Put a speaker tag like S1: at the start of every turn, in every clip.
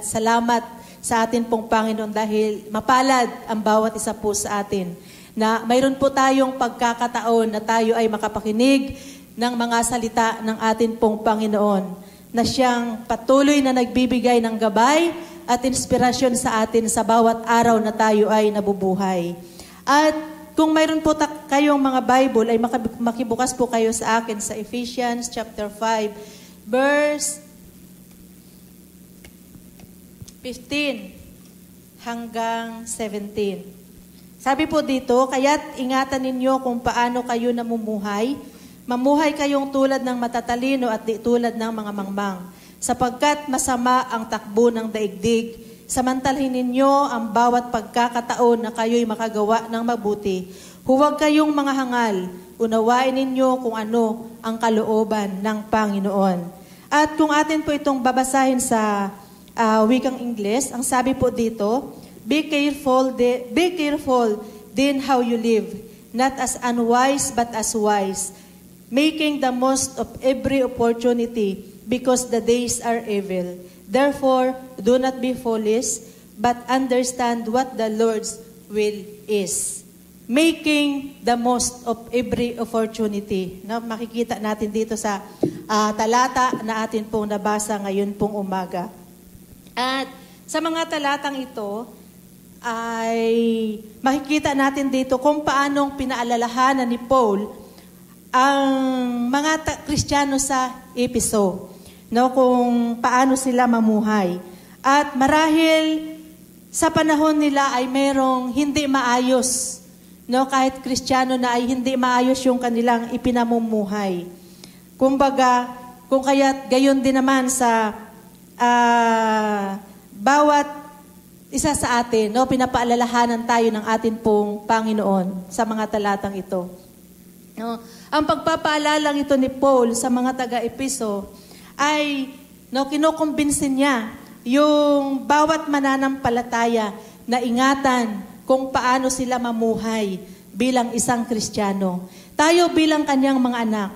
S1: At salamat sa atin pong Panginoon dahil mapalad ang bawat isa po sa atin na mayroon po tayong pagkakataon na tayo ay makapakinig ng mga salita ng atin pong Panginoon na siyang patuloy na nagbibigay ng gabay at inspirasyon sa atin sa bawat araw na tayo ay nabubuhay. At kung mayroon po kayong mga Bible, ay makibukas po kayo sa akin sa Ephesians chapter 5, verse 15 hanggang 17. Sabi po dito, kaya't ingatan ninyo kung paano kayo namumuhay. Mamuhay kayong tulad ng matatalino at di tulad ng mga mangmang, sapagkat masama ang takbo ng daigdig. Samantalhin ninyo ang bawat pagkakataon na kayo'y makagawa ng mabuti. Huwag kayong mga hangal. Unawain ninyo kung ano ang kalooban ng Panginoon. At kung atin po itong babasahin sa wikang Ingles, ang sabi po dito, be careful then how you live, not as unwise but as wise, making the most of every opportunity, because the days are evil. Therefore, do not be foolish, but understand what the Lord's will is. Making the most of every opportunity. No, makikita natin dito sa talata na atin pong nabasa ngayon pong umaga. At sa mga talatang ito, ay makikita natin dito kung paanong pinaalalahanan ni Paul ang mga Kristiyano sa Efeso, no, kung paano sila mamuhay. At marahil sa panahon nila ay merong hindi maayos, no, kahit Kristiyano na ay hindi maayos yung kanilang ipinamumuhay. Kumbaga, kung kaya't gayon din naman sa bawat isa sa atin, no, pinapaalalahanan tayo ng atin pong Panginoon sa mga talatang ito. No, ang pagpapaalala ito ni Paul sa mga taga-Efeso ay kinukumbinsin niya yung bawat mananampalataya na ingatan kung paano sila mamuhay bilang isang Kristiyano. Tayo bilang kanyang mga anak,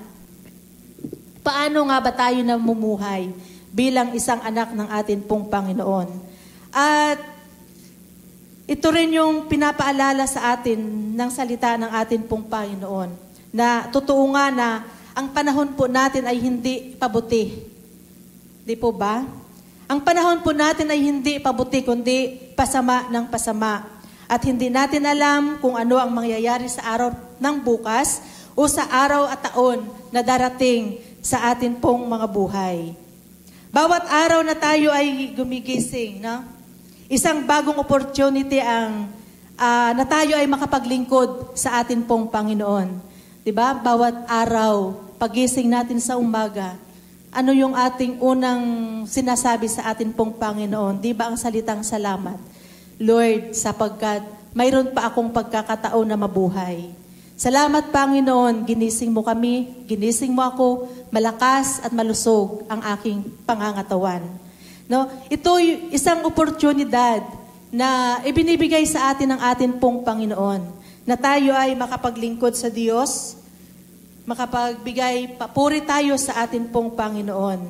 S1: paano nga ba tayo namumuhay bilang isang anak ng atin pong Panginoon? At ito rin yung pinapaalala sa atin ng salita ng atin pong Panginoon, na totoo nga na ang panahon po natin ay hindi pabuti. Di po ba? Ang panahon po natin ay hindi pabuti, kundi pasama ng pasama. At hindi natin alam kung ano ang mangyayari sa araw ng bukas o sa araw at taon na darating sa atin pong mga buhay. Bawat araw na tayo ay gumigising, no? Isang bagong opportunity ang na tayo ay makapaglingkod sa atin pong Panginoon. Diba? Bawat araw, pagising natin sa umaga, ano yung ating unang sinasabi sa atin pong Panginoon? Diba ang salitang salamat? Lord, sapagkat mayroon pa akong pagkakataon na mabuhay. Salamat, Panginoon, ginising mo kami, ginising mo ako, malakas at malusog ang aking pangangatawan. No? Ito isang oportunidad na ibinibigay sa atin ng atin pong Panginoon, na tayo ay makapaglingkod sa Diyos, makapagbigay papuri tayo sa atin pong Panginoon.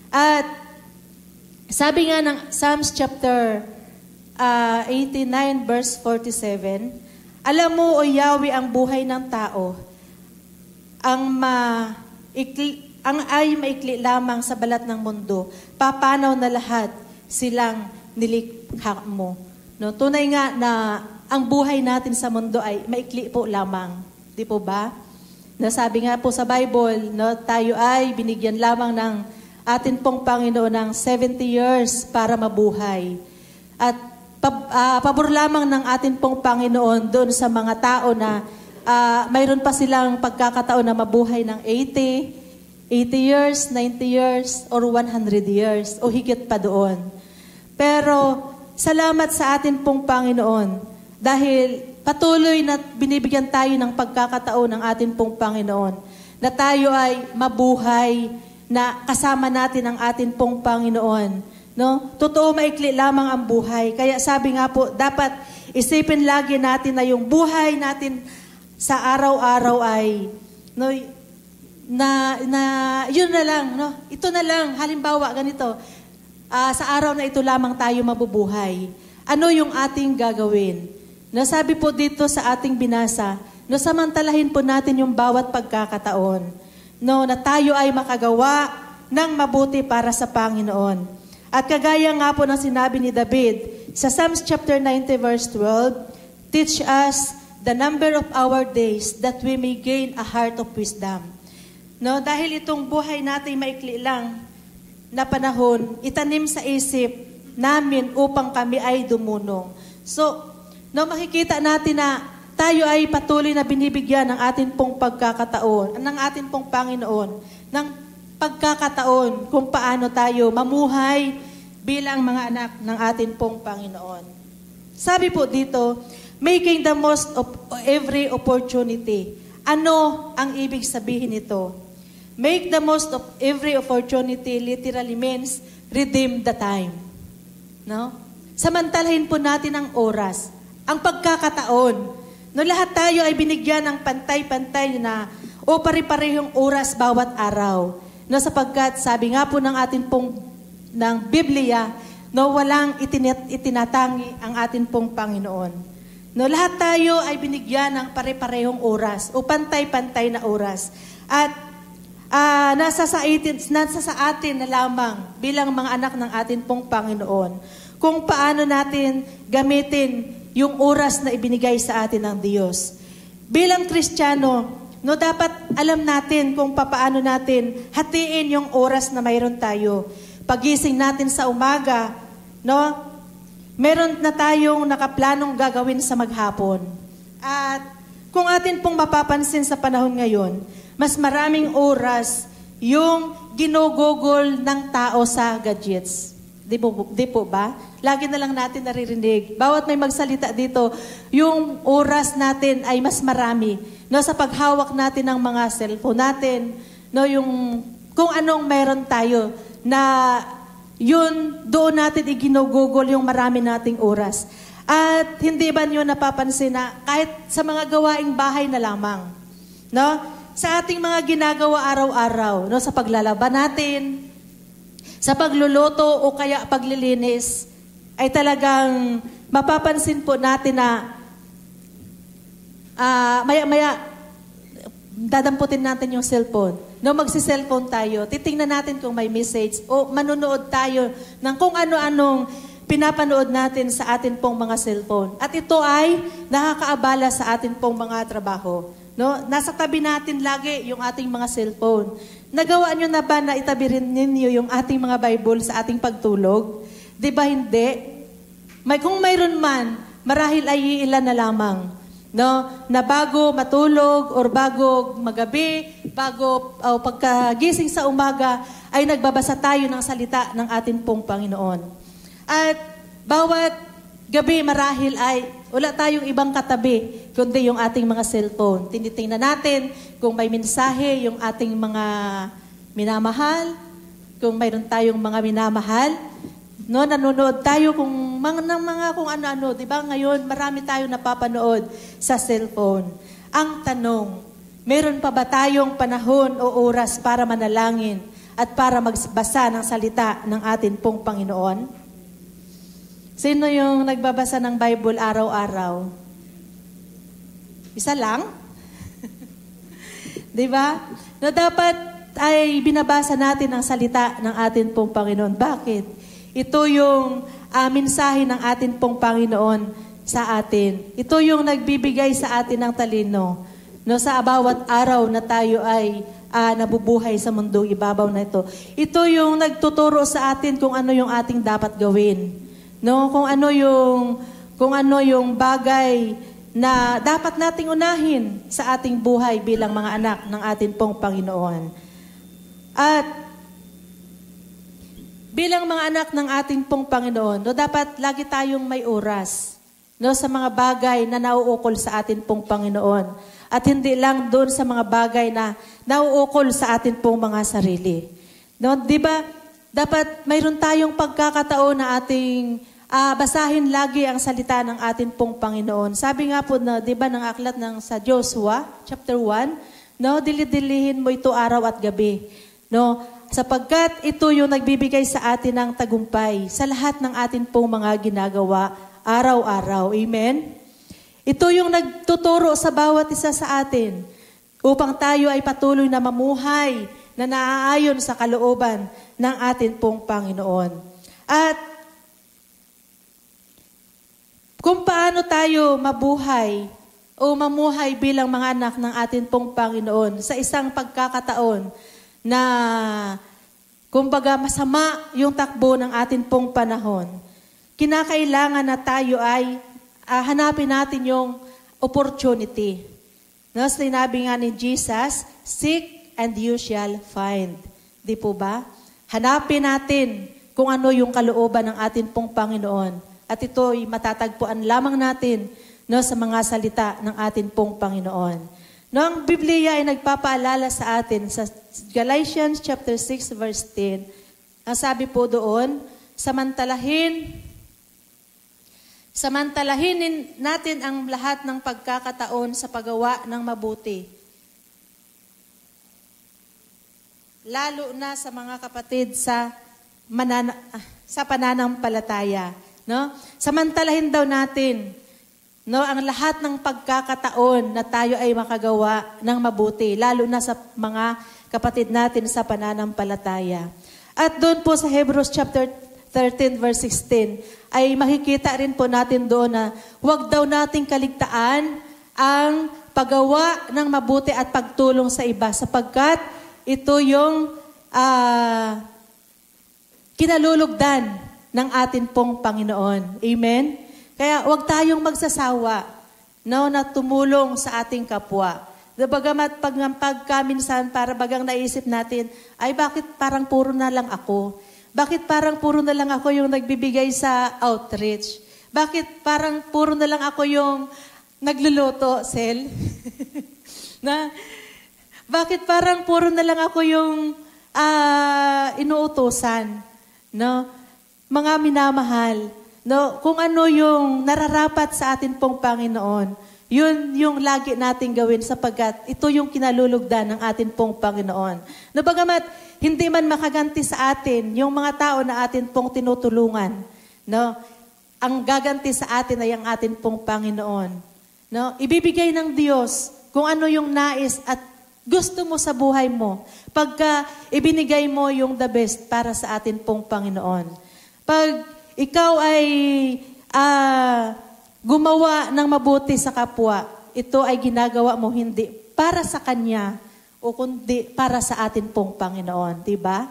S1: At sabi nga ng Psalms chapter 89 verse 47, alam mo, O Yahweh, ang buhay ng tao, ang ay maikli lamang sa balat ng mundo, papanaw na lahat silang nilikha mo. No, tunay nga na ang buhay natin sa mundo ay maikli po lamang. Di po ba? Nasabi nga po sa Bible, no, tayo ay binigyan lamang ng atin pong Panginoon ng 70 years para mabuhay. At pabor lamang ng atin pong Panginoon doon sa mga tao na mayroon pa silang pagkakataon na mabuhay ng 80 years, 90 years, or 100 years, o higit pa doon. Pero salamat sa atin pong Panginoon, dahil patuloy na binibigyan tayo ng pagkakataon ng atin pong Panginoon na tayo ay mabuhay na kasama natin ang atin pong Panginoon. No? Totoo, maikli lamang ang buhay. Kaya sabi nga po, dapat isipin lagi natin na yung buhay natin sa araw-araw ay yun na lang, no? Ito na lang, halimbawa ganito, sa araw na ito lamang tayo mabubuhay. Ano yung ating gagawin? Nasabi po dito sa ating binasa, no, samantalahin po natin yung bawat pagkakataon, no, na tayo ay makagawa ng mabuti para sa Panginoon. At kagaya nga po ng sinabi ni David, sa Psalms chapter 90 verse 12, teach us the number of our days that we may gain a heart of wisdom. No, dahil itong buhay natin maikli lang na panahon, itanim sa isip namin upang kami ay dumunong. So, no, makikita natin na tayo ay patuloy na binibigyan ng atin pong pagkakataon, ng atin pong Panginoon, ng pagkakataon kung paano tayo mamuhay bilang mga anak ng atin pong Panginoon. Sabi po dito, making the most of every opportunity. Ano ang ibig sabihin nito? Make the most of every opportunity literally means redeem the time. No? Samantalahin po natin ang oras, ang pagkakataon. No, lahat tayo ay binigyan ng pantay-pantay na o pare-parehong oras bawat araw. No, sapagkat sabi nga po ng atin pong ng Biblia, no, walang itinatangi ang atin pong Panginoon. No, lahat tayo ay binigyan ng pare-parehong oras o pantay-pantay na oras. At nasa sa atin na lamang bilang mga anak ng atin pong Panginoon kung paano natin gamitin yung oras na ibinigay sa atin ng Diyos. Bilang Kristiyano, no, dapat alam natin kung paano natin hatiin yung oras na mayroon tayo. Pagising natin sa umaga, no, meron na tayong nakaplanong gagawin sa maghapon. At kung atin pong mapapansin sa panahon ngayon, mas maraming oras yung ginogogol ng tao sa gadgets. Di po ba? Lagi na lang natin naririnig. Bawat may magsalita dito, yung oras natin ay mas marami. No, sa paghawak natin ng mga cellphone natin, no, yung kung anong meron tayo na yun doon natin iginugugol yung marami nating oras. At hindi ba niyo napapansin na kahit sa mga gawaing bahay na lamang, no, sa ating mga ginagawa araw-araw, no, sa paglalaba natin, sa pagluluto o kaya paglilinis, ay talagang mapapansin po natin na maya-maya dadamputin natin yung cellphone. No, magsi-cellphone tayo, titingnan natin kung may message o manunood tayo ng kung ano-anong pinapanood natin sa atin pong mga cellphone. At ito ay nakakaabala sa atin pong mga trabaho. No, nasa tabi natin lagi yung ating mga cellphone. Nagawa nyo na ba na itabi rin ninyo yung ating mga Bible sa ating pagtulog? Di ba hindi? Kung mayroon man, marahil ay ilan na lamang. No, na bago matulog or bago magabi, bago pagkagising sa umaga, ay nagbabasa tayo ng salita ng ating pong Panginoon. At bawat gabi marahil ay wala tayong ibang katabi, kundi yung ating mga cellphone. Tinitingnan natin kung may mensahe yung ating mga minamahal, kung mayroon tayong mga minamahal. No, nanonood tayo kung ano-ano, 'di ba? Ngayon, marami tayong napapanood sa cellphone. Ang tanong, meron pa ba tayong panahon o oras para manalangin at para magbasa ng salita ng atin pong Panginoon? Sino yung nagbabasa ng Bible araw-araw? Isa lang? 'Di ba? No, dapat ay binabasa natin ang salita ng atin pong Panginoon. Bakit? Ito yung mensahe ng atin pong Panginoon sa atin. Ito yung nagbibigay sa atin ng talino. No, sa bawat araw na tayo ay nabubuhay sa mundong ibabaw na ito. Ito yung nagtuturo sa atin kung ano yung ating dapat gawin. No, kung ano yung bagay na dapat nating unahin sa ating buhay bilang mga anak ng atin pong Panginoon. At bilang mga anak ng ating pong Panginoon, no, dapat lagi tayong may oras, no, sa mga bagay na nauukol sa atin pong Panginoon. At hindi lang doon sa mga bagay na nauukol sa atin pong mga sarili. No, 'di ba? Dapat mayroon tayong pagkakataon na ating basahin lagi ang salita ng atin pong Panginoon. Sabi nga po na, 'di ba, ng aklat ng sa Joshua chapter 1, no, dili-dilihin mo ito araw at gabi. No? Sapagkat ito yung nagbibigay sa atin ng tagumpay sa lahat ng atin pong mga ginagawa araw-araw. Amen? Ito yung nagtuturo sa bawat isa sa atin upang tayo ay patuloy na mamuhay na naaayon sa kalooban ng atin pong Panginoon. At kung paano tayo mabuhay o mamuhay bilang mga anak ng atin pong Panginoon sa isang pagkakataon na kumbaga masama yung takbo ng atin pong panahon, kinakailangan na tayo ay hanapin natin yung opportunity. No, sinabi nga ni Jesus, seek and you shall find. Di po ba? Hanapin natin kung ano yung kalooban ng atin pong Panginoon. At ito'y matatagpuan lamang natin, no, sa mga salita ng atin pong Panginoon. No, ang Biblia ay nagpapaalala sa atin sa Galatians chapter 6 verse 10. Ang sabi po doon, samantalahin natin ang lahat ng pagkakataon sa paggawa ng mabuti. Lalo na sa mga kapatid sa pananampalataya, no? Samantalahin daw natin, no, ang lahat ng pagkakataon na tayo ay makagawa ng mabuti, lalo na sa mga kapatid natin sa pananampalataya. At doon po sa Hebrews chapter 13 verse 16, ay makikita rin po natin doon na huwag daw nating kaligtaan ang paggawa ng mabuti at pagtulong sa iba, sapagkat ito yung kinalulugdan ng atin pong Panginoon. Amen? Kaya huwag tayong magsasawa, no, na tumulong sa ating kapwa. Bagamat pagkaminsan para bagang naisip natin, ay bakit parang puro na lang ako? Bakit parang puro na lang ako yung nagbibigay sa outreach? Bakit parang puro na lang ako yung nagluluto, Sel? Bakit parang puro na lang ako yung inuutosan? No? Mga minamahal, no, kung ano yung nararapat sa atin pong Panginoon, yun yung lagi nating gawin sapagkat ito yung kinalulugdan ng atin pong Panginoon. No, bagamat hindi man makaganti sa atin yung mga tao na atin pong tinutulungan, no, ang gaganti sa atin ay ang atin pong Panginoon. No, ibibigay ng Diyos kung ano yung nais at gusto mo sa buhay mo pagka ibinigay mo yung the best para sa atin pong Panginoon. Pag ikaw ay gumawa ng mabuti sa kapwa, ito ay ginagawa mo hindi para sa Kanya o kundi para sa atin pong Panginoon. Diba?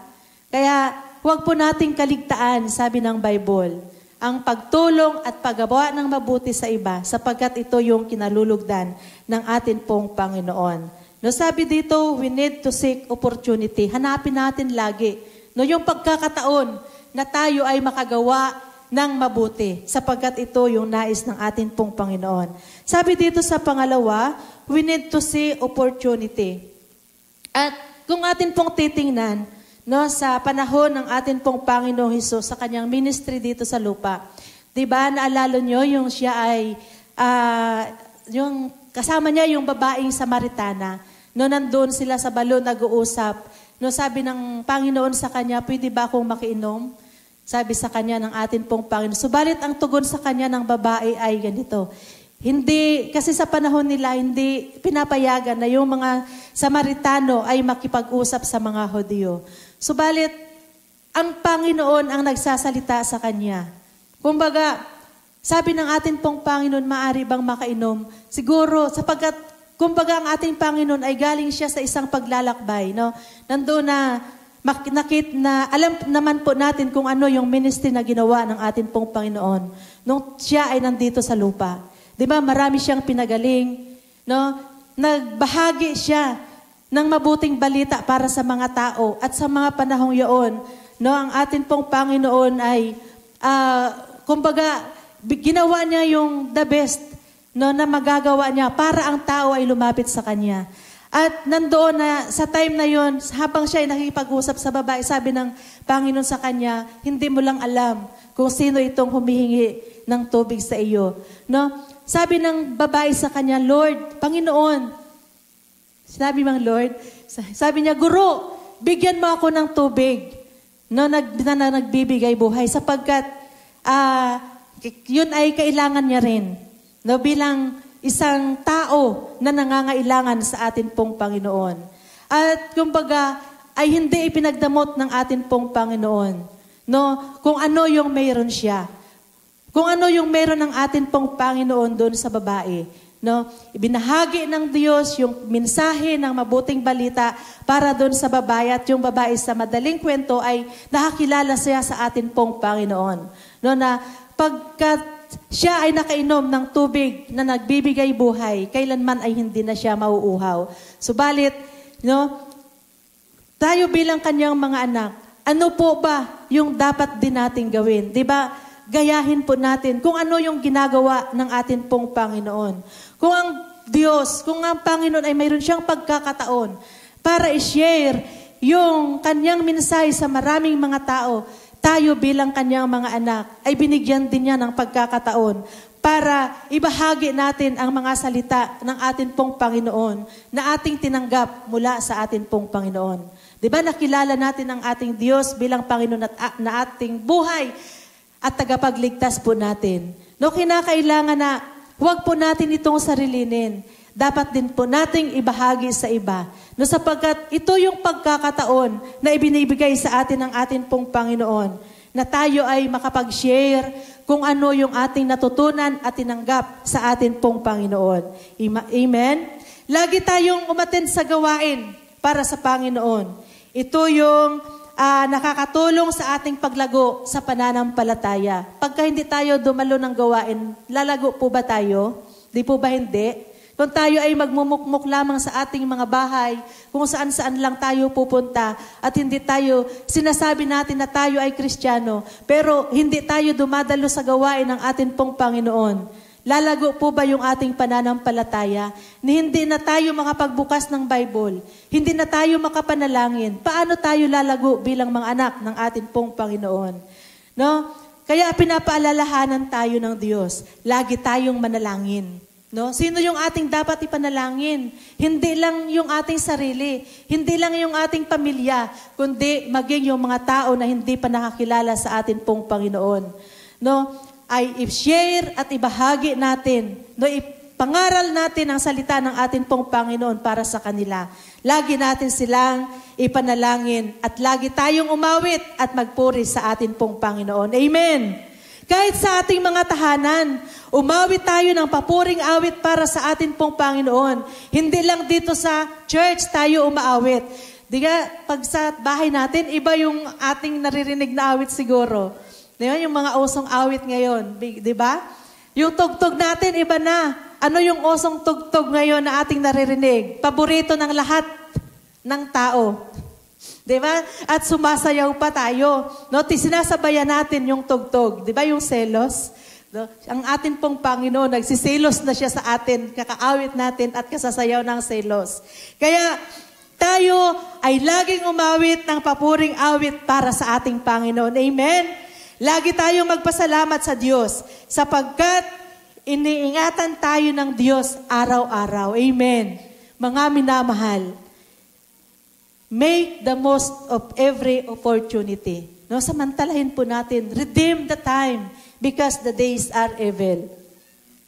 S1: Kaya huwag po nating kaligtaan, sabi ng Bible, ang pagtulong at paggawa ng mabuti sa iba sapagkat ito yung kinalulugdan ng atin pong Panginoon. No, sabi dito, we need to seek opportunity. Hanapin natin lagi, no, yung pagkakataon na tayo ay makagawa ng mabuti, sapagkat ito yung nais ng atin pong Panginoon. Sabi dito sa pangalawa, we need to see opportunity. At kung atin pong titingnan, no, sa panahon ng atin pong Panginoong Hesus sa kanyang ministry dito sa lupa, diba, naalala nyo yung siya ay, yung kasama niya yung babaeng Samaritana, no, nandun sila sa balon nag-uusap, no, sabi ng Panginoon sa kanya, pwede ba akong makiinom? Sabi sa kanya ng atin pong Panginoon. Subalit ang tugon sa kanya ng babae ay ganito. Hindi, kasi sa panahon nila, hindi pinapayagan na yung mga Samaritano ay makipag-usap sa mga Hudyo. Subalit, ang Panginoon ang nagsasalita sa kanya. Kumbaga, sabi ng atin pong Panginoon, maaari bang makainom? Siguro, sapagkat, kumbaga ang ating Panginoon ay galing siya sa isang paglalakbay. No? Nandoon na alam naman po natin kung ano yung ministry na ginawa ng atin pong Panginoon nung siya ay nandito sa lupa. Di ba? Marami siyang pinagaling, no? Nagbahagi siya ng mabuting balita para sa mga tao at sa mga panahong iyon, no, ang atin pong Panginoon ay kumbaga ginawa niya yung the best, no, na magagawa niya para ang tao ay lumapit sa kanya. At nandoon na, sa time na yon, habang siya ay nakikipag-usap sa babae, sabi ng Panginoon sa kanya, hindi mo lang alam kung sino itong humihingi ng tubig sa iyo. No? Sabi ng babae sa kanya, Lord, Panginoon, sinabi mang Lord, sabi niya, Guro, bigyan mo ako ng tubig na nagbibigay buhay sapagkat yun ay kailangan niya rin. No, bilang isang tao na nangangailangan sa atin pong Panginoon. At kumbaga, ay hindi ipinagdamot ng atin pong Panginoon. No, kung ano yung mayroon siya. Kung ano yung mayroon ng atin pong Panginoon doon sa babae. No, ibinahagi ng Diyos yung mensahe ng mabuting balita para doon sa babae at yung babae sa madaling kwento ay nakakilala siya sa atin pong Panginoon. No, na pagkat siya ay nakainom ng tubig na nagbibigay buhay, kailanman ay hindi na siya mauuhaw. Subalit, no, tayo bilang kanyang mga anak, ano po ba yung dapat din natin gawin? Diba? Gayahin po natin kung ano yung ginagawa ng atin pong Panginoon. Kung ang Diyos, kung ang Panginoon ay mayroon siyang pagkakataon para i-share yung kanyang mensahe sa maraming mga tao, tayo bilang kanyang mga anak ay binigyan din niya ng pagkakataon para ibahagi natin ang mga salita ng atin pong Panginoon na ating tinanggap mula sa atin pong Panginoon. Diba nakilala natin ang ating Diyos bilang Panginoon at na ating buhay at tagapagligtas po natin. No, kinakailangan na huwag po natin itong sarilinin. Dapat din po nating ibahagi sa iba. No, sapagkat ito yung pagkakataon na ibinibigay sa atin ng atin pong Panginoon na tayo ay makapag-share kung ano yung ating natutunan at tinanggap sa atin pong Panginoon. Amen? Lagi tayong umattend sa gawain para sa Panginoon. Ito yung nakakatulong sa ating paglago sa pananampalataya. Pagka hindi tayo dumalo ng gawain, lalago po ba tayo? Di po ba hindi? Kung tayo ay magmumukmuk lamang sa ating mga bahay, kung saan-saan lang tayo pupunta, at hindi tayo, sinasabi natin na tayo ay Kristiyano, pero hindi tayo dumadalo sa gawain ng ating pong Panginoon, lalago po ba yung ating pananampalataya? Ni hindi na tayo makapagbukas ng Bible, hindi na tayo makapanalangin, paano tayo lalago bilang mga anak ng ating pong Panginoon? No? Kaya pinapaalalahanan tayo ng Diyos, lagi tayong manalangin. No? Sino yung ating dapat ipanalangin? Hindi lang yung ating sarili, hindi lang yung ating pamilya, kundi maging yung mga tao na hindi pa nakakilala sa atin pong Panginoon. No? Ay i-share at ibahagi natin, no? Ipangaral natin ang salita ng atin pong Panginoon para sa kanila. Lagi natin silang ipanalangin at lagi tayong umawit at magpuri sa atin pong Panginoon. Amen! Kahit sa ating mga tahanan, umawit tayo ng papuring awit para sa atin pong Panginoon. Hindi lang dito sa church tayo umaawit. Diga, pag sa bahay natin, iba yung ating naririnig na awit siguro. Diba? Yung mga usong awit ngayon. Diba? Yung tugtog natin, iba na. Ano yung usong tugtog ngayon na ating naririnig? Paborito ng lahat ng tao. Diba? At sumasayaw pa tayo. No? Sinasabayan natin yung tugtog. Diba yung selos? No? Ang atin pong Panginoon, nagsiselos na siya sa atin, kakaawit natin at kasasayaw ng selos. Kaya tayo ay laging umawit ng papuring awit para sa ating Panginoon. Amen? Lagi tayong magpasalamat sa Diyos sapagkat iniingatan tayo ng Diyos araw-araw. Amen? Mga minamahal, make the most of every opportunity. No, samantalahin po natin, redeem the time because the days are evil.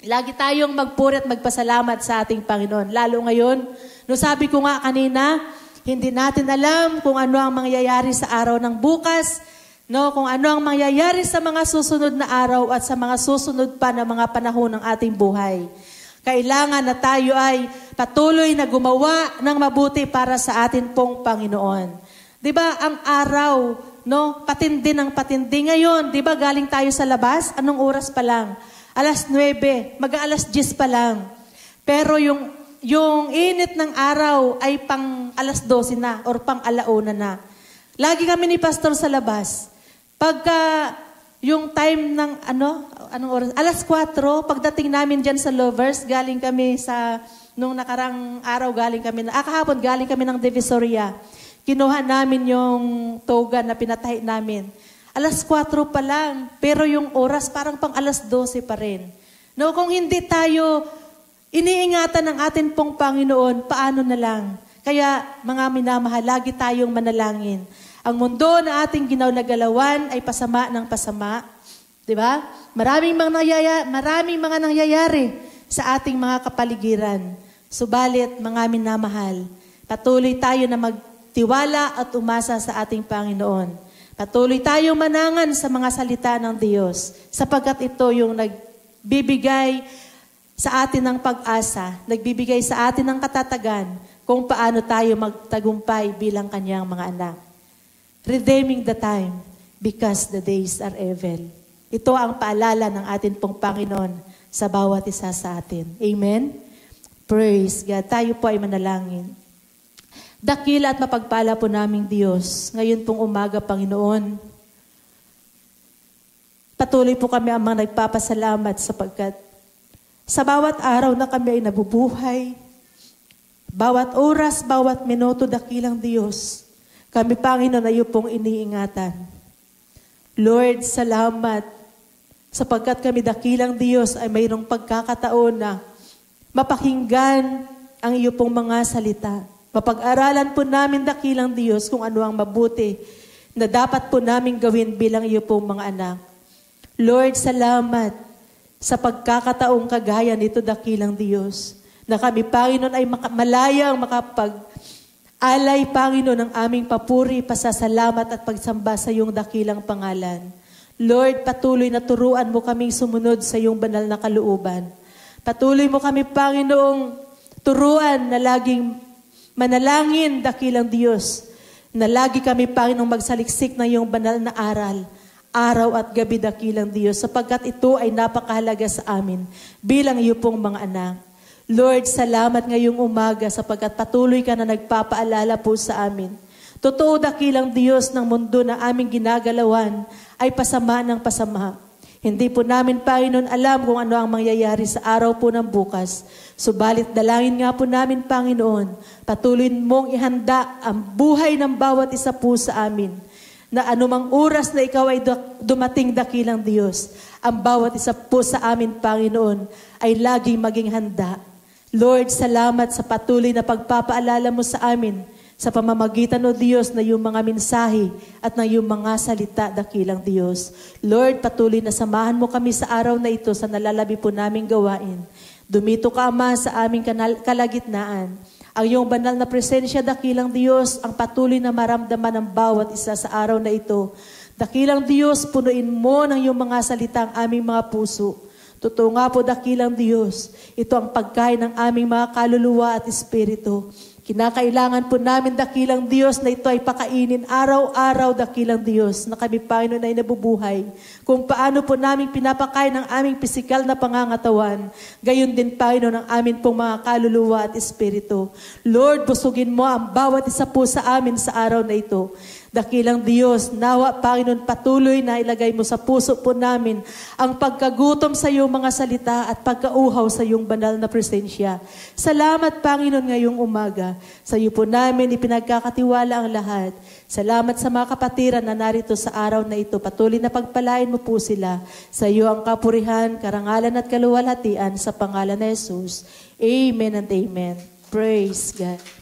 S1: Lagi tayong magpuri at magpasalamat sa ating Panginoon. Lalo ngayon, no, sabi ko nga kanina, hindi natin alam kung ano ang mangyayari sa araw ng bukas, no, kung ano ang mangyayari sa mga susunod na araw at sa mga susunod pa na mga panahon ng ating buhay. Kailangan na tayo ay patuloy na gumawa ng mabuti para sa atin pong Panginoon. 'Di ba ang araw, no, patindi ng patindi ngayon, 'di ba galing tayo sa labas, anong oras pa lang? 9:00, mag-aalas 10 pa lang. Pero yung init ng araw ay pang 12:00 na or pang 1:00 na. Lagi kami ni pastor sa labas. Pagka yung time ng anong oras? 4:00, pagdating namin dyan sa Lovers, galing kami nung nakarang araw kahapon galing kami ng Divisoria. Kinuha namin yung toga na pinatahi namin. 4:00 pa lang, pero yung oras parang pang 12:00 pa rin. No, kung hindi tayo iniingatan ng atin pong Panginoon, paano na lang? Kaya, mga minamahal, lagi tayong manalangin. Ang mundo na ating ginagalawan ay pasama ng pasama. Diba? Maraming mga nangyayari sa ating mga kapaligiran. Subalit, mga minamahal, patuloy tayo na magtiwala at umasa sa ating Panginoon. Patuloy tayong manangan sa mga salita ng Diyos, sapagkat ito yung nagbibigay sa atin ng pag-asa, nagbibigay sa atin ng katatagan kung paano tayo magtagumpay bilang kanyang mga anak. Redeeming the time because the days are evil. Ito ang paalala ng atin pong Panginoon sa bawat isa sa atin. Amen? Praise God. Tayo po ay manalangin. Dakila at mapagpala po naming Diyos, ngayon pong umaga, Panginoon, patuloy po kami ang mga nagpapasalamat sapagkat sa bawat araw na kami ay nabubuhay, bawat oras, bawat minuto, dakilang Diyos, kami, Panginoon, ay pong iniingatan. Lord, salamat sapagkat kami dakilang Diyos ay mayroong pagkakataon na mapakinggan ang iyo pong mga salita. Mapag-aralan po namin dakilang Diyos kung ano ang mabuti na dapat po namin gawin bilang iyo pong mga anak. Lord, salamat sa pagkakataong kagaya nito dakilang Diyos na kami, Panginoon, ay malayang makapag-alay, Panginoon, ng aming papuri, pasasalamat at pagsamba sa iyong dakilang pangalan. Lord, patuloy na turuan mo kaming sumunod sa iyong banal na kalooban. Patuloy mo kami, Panginoong, turuan na laging manalangin, dakilang Diyos, na lagi kami, Panginoong, magsaliksik ng iyong banal na aral, araw at gabi, dakilang Diyos, sapagkat ito ay napakahalaga sa amin bilang iyo pong mga anak. Lord, salamat ngayong umaga sapagkat patuloy ka na nagpapaalala po sa amin. Totoo, dakilang Diyos, ng mundo na aming ginagalawan ay pasama ng pasama. Hindi po namin, Panginoon, alam kung ano ang mangyayari sa araw po ng bukas. Subalit dalangin nga po namin, Panginoon, patuloy mong ihanda ang buhay ng bawat isa po sa amin, na anumang oras na ikaw ay dumating, dakilang Diyos, ang bawat isa po sa amin, Panginoon, ay laging maging handa. Lord, salamat sa patuloy na pagpapaalala mo sa amin sa pamamagitan, o Diyos, na yung mga mensahe at na yung mga salita, dakilang Diyos. Lord, patuloy na samahan mo kami sa araw na ito sa nalalabi po naming gawain. Dumito ka, Ama, sa aming kalagitnaan. Ang iyong banal na presensya, dakilang Diyos, ang patuloy na maramdaman ng bawat isa sa araw na ito. Dakilang Diyos, punuin mo ng iyong mga salita ang aming mga puso. Totoo nga po, dakilang Diyos, ito ang pagkain ng aming mga kaluluwa at espiritu. Kinakailangan po namin, dakilang Diyos, na ito ay pakainin araw-araw, dakilang Diyos, na kami, Panginoon, ay nabubuhay. Kung paano po namin pinapakain ang aming pisikal na pangangatawan, gayon din, Panginoon, ang amin pong mga kaluluwa at espiritu. Lord, busugin mo ang bawat isa po sa amin sa araw na ito. Dakilang Diyos, nawa, Panginoon, patuloy na ilagay mo sa puso po namin ang pagkagutom sa iyong mga salita at pagkauhaw sa iyong banal na presensya. Salamat, Panginoon, ngayong umaga. Sa iyo po namin ipinagkakatiwala ang lahat. Salamat sa mga kapatiran na narito sa araw na ito. Patuloy na pagpalain mo po sila. Sa iyo ang kapurihan, karangalan at kaluwalhatian sa pangalan ni Jesus. Amen and amen. Praise God.